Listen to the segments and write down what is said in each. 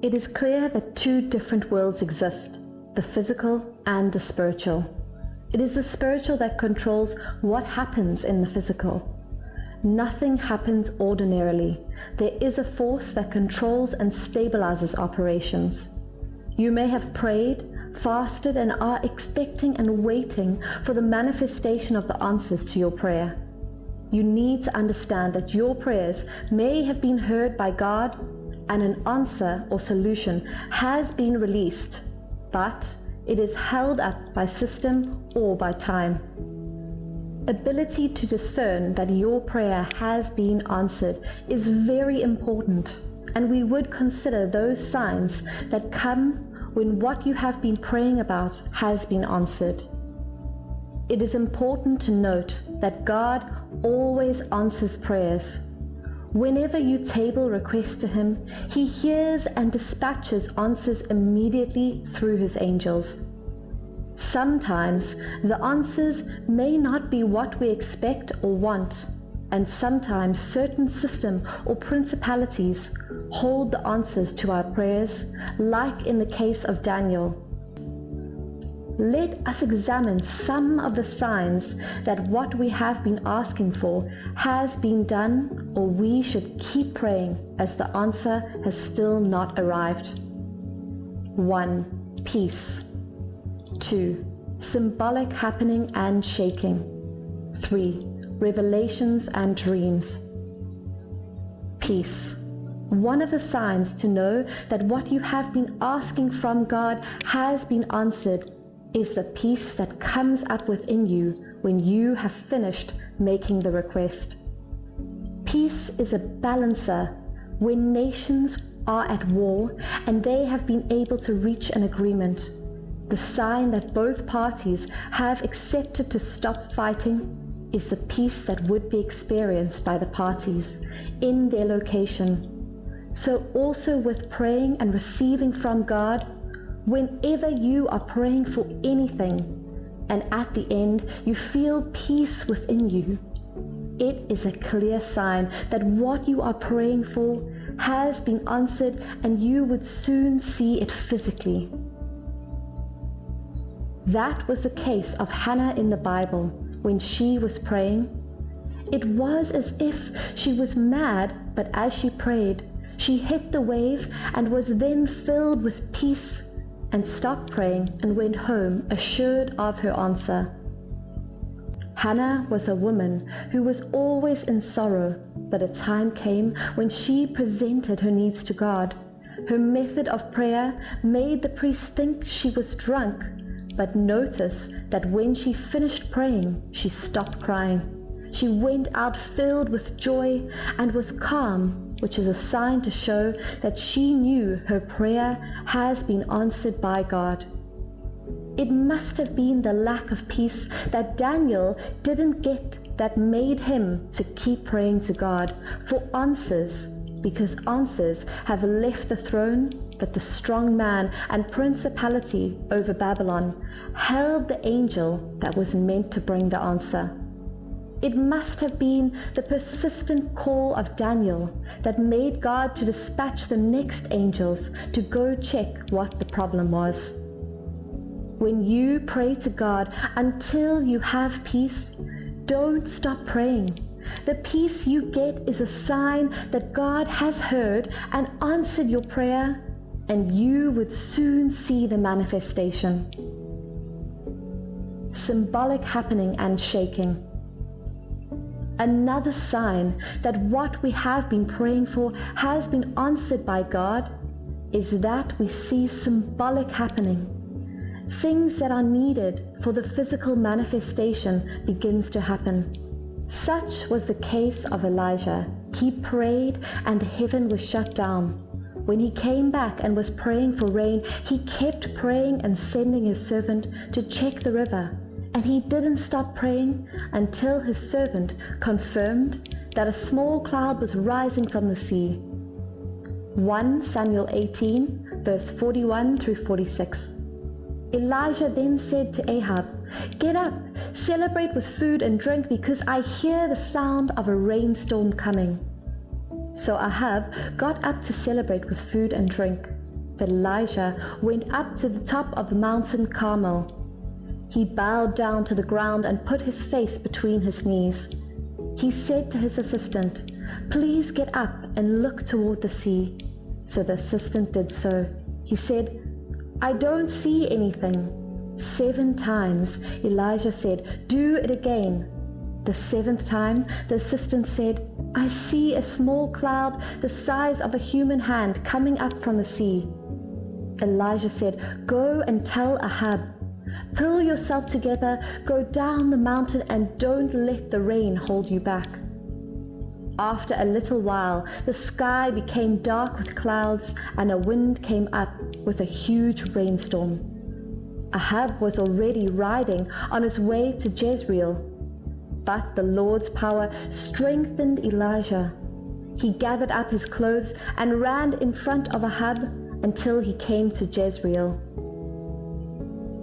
It is clear that two different worlds exist, the physical and the spiritual. It is the spiritual that controls what happens in the physical. Nothing happens ordinarily. There is a force that controls and stabilizes operations. You may have prayed, fasted, and are expecting and waiting for the manifestation of the answers to your prayer. You need to understand that your prayers may have been heard by God and an answer or solution has been released, but it is held up by system or by time. Ability to discern that your prayer has been answered is very important, and we would consider those signs that come when what you have been praying about has been answered. It is important to note that God always answers prayers. Whenever you table requests to Him, He hears and dispatches answers immediately through His angels. Sometimes the answers may not be what we expect or want, and sometimes certain system or principalities hold the answers to our prayers, like in the case of Daniel. Let us examine some of the signs that what we have been asking for has been done, or we should keep praying as the answer has still not arrived. 1. Peace. 2. Symbolic happening and shaking. 3. Revelations and dreams. Peace. One of the signs to know that what you have been asking from God has been answered is the peace that comes up within you when you have finished making the request. Peace is a balancer when nations are at war and they have been able to reach an agreement. The sign that both parties have accepted to stop fighting is the peace that would be experienced by the parties in their location. So also with praying and receiving from God, whenever you are praying for anything and at the end you feel peace within you, it is a clear sign that what you are praying for has been answered and you would soon see it physically. That was the case of Hannah in the Bible when she was praying. It was as if she was mad, but as she prayed, she hit the wave and was then filled with peace and stopped praying and went home assured of her answer. Hannah was a woman who was always in sorrow, but a time came when she presented her needs to God. Her method of prayer made the priest think she was drunk, but notice that when she finished praying, she stopped crying. She went out filled with joy and was calm, which is a sign to show that she knew her prayer has been answered by God. It must have been the lack of peace that Daniel didn't get that made him to keep praying to God for answers, because answers have left the throne, but the strong man and principality over Babylon held the angel that was meant to bring the answer. It must have been the persistent call of Daniel that made God to dispatch the next angels to go check what the problem was. When you pray to God until you have peace, don't stop praying. The peace you get is a sign that God has heard and answered your prayer, and you would soon see the manifestation. Symbolic happening and shaking. Another sign that what we have been praying for has been answered by God is that we see symbolic happening. Things that are needed for the physical manifestation begins to happen. Such was the case of Elijah. He prayed and heaven was shut down. When he came back and was praying for rain, he kept praying and sending his servant to check the river. And he didn't stop praying until his servant confirmed that a small cloud was rising from the sea. 1 Samuel 18, verse 41 through 46. Elijah then said to Ahab, "Get up, celebrate with food and drink, because I hear the sound of a rainstorm coming." So Ahab got up to celebrate with food and drink. But Elijah went up to the top of the mountain Carmel. He bowed down to the ground and put his face between his knees. He said to his assistant, "Please get up and look toward the sea." So the assistant did so. He said, "I don't see anything." 7 times Elijah said, "Do it again." The 7th time the assistant said, "I see a small cloud the size of a human hand coming up from the sea." Elijah said, "Go and tell Ahab, pull yourself together, go down the mountain, and don't let the rain hold you back." After a little while, the sky became dark with clouds, and a wind came up with a huge rainstorm. Ahab was already riding on his way to Jezreel, but the Lord's power strengthened Elijah. He gathered up his clothes and ran in front of Ahab until he came to Jezreel.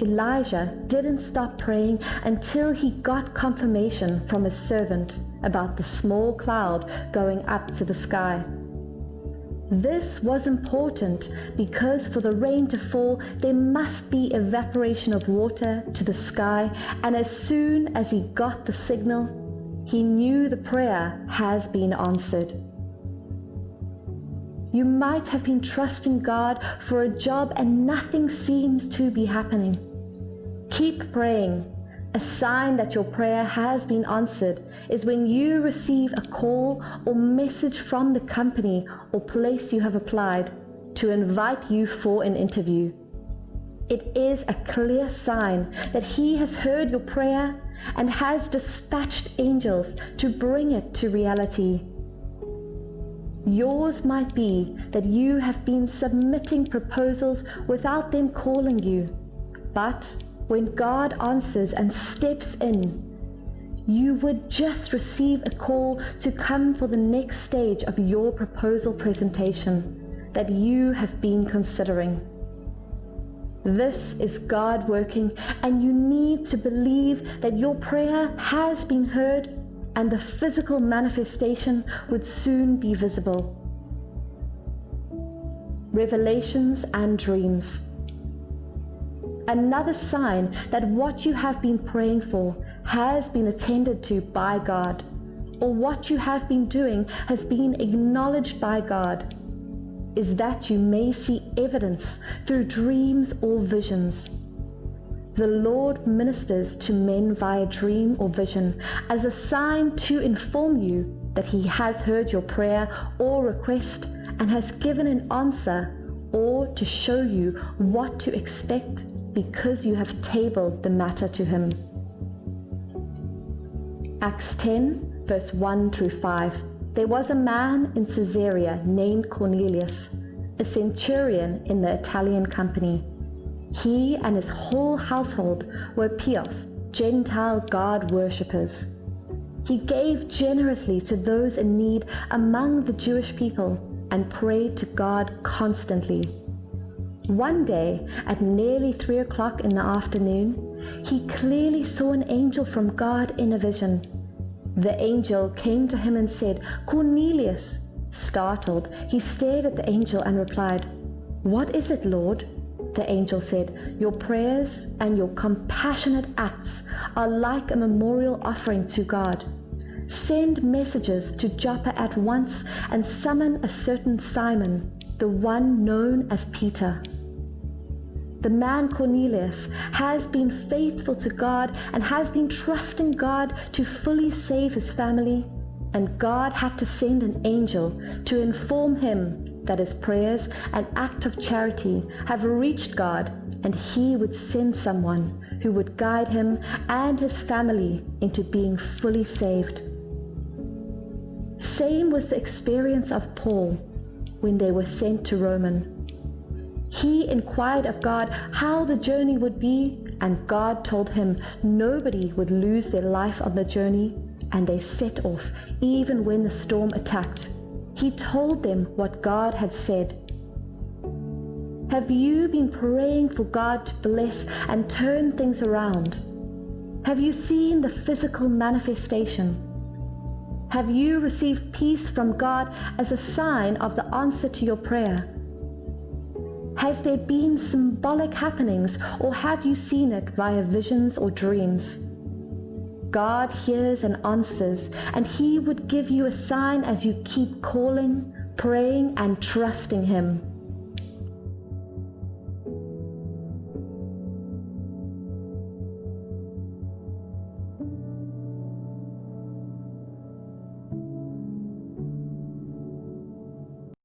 Elijah didn't stop praying until he got confirmation from his servant about the small cloud going up to the sky. This was important because for the rain to fall, there must be evaporation of water to the sky, and as soon as he got the signal, he knew the prayer has been answered. You might have been trusting God for a job and nothing seems to be happening. Keep praying. A sign that your prayer has been answered is when you receive a call or message from the company or place you have applied to invite you for an interview. It is a clear sign that He has heard your prayer and has dispatched angels to bring it to reality. Yours might be that you have been submitting proposals without them calling you, but when God answers and steps in, you would just receive a call to come for the next stage of your proposal presentation that you have been considering. This is God working, and you need to believe that your prayer has been heard and the physical manifestation would soon be visible. Revelations and dreams. Another sign that what you have been praying for has been attended to by God, or what you have been doing has been acknowledged by God, is that you may see evidence through dreams or visions. The Lord ministers to men via dream or vision as a sign to inform you that He has heard your prayer or request and has given an answer, or to show you what to expect because you have tabled the matter to Him. Acts 10, verse 1 through 5. There was a man in Caesarea named Cornelius, a centurion in the Italian company. He and his whole household were pious, Gentile God worshippers. He gave generously to those in need among the Jewish people and prayed to God constantly. One day, at nearly 3 o'clock in the afternoon, he clearly saw an angel from God in a vision. The angel came to him and said, "Cornelius." Startled, he stared at the angel and replied, "What is it, Lord?" The angel said, "Your prayers and your compassionate acts are like a memorial offering to God. Send messages to Joppa at once and summon a certain Simon, the one known as Peter. The man Cornelius has been faithful to God and has been trusting God to fully save his family, and God had to send an angel to inform him that his prayers and act of charity have reached God, and He would send someone who would guide him and his family into being fully saved." Same was the experience of Paul when they were sent to Rome. He inquired of God how the journey would be, and God told him nobody would lose their life on the journey, and they set off even when the storm attacked. He told them what God had said. Have you been praying for God to bless and turn things around? Have you seen the physical manifestation? Have you received peace from God as a sign of the answer to your prayer? Has there been symbolic happenings, or have you seen it via visions or dreams? God hears and answers, and He would give you a sign as you keep calling, praying, and trusting Him.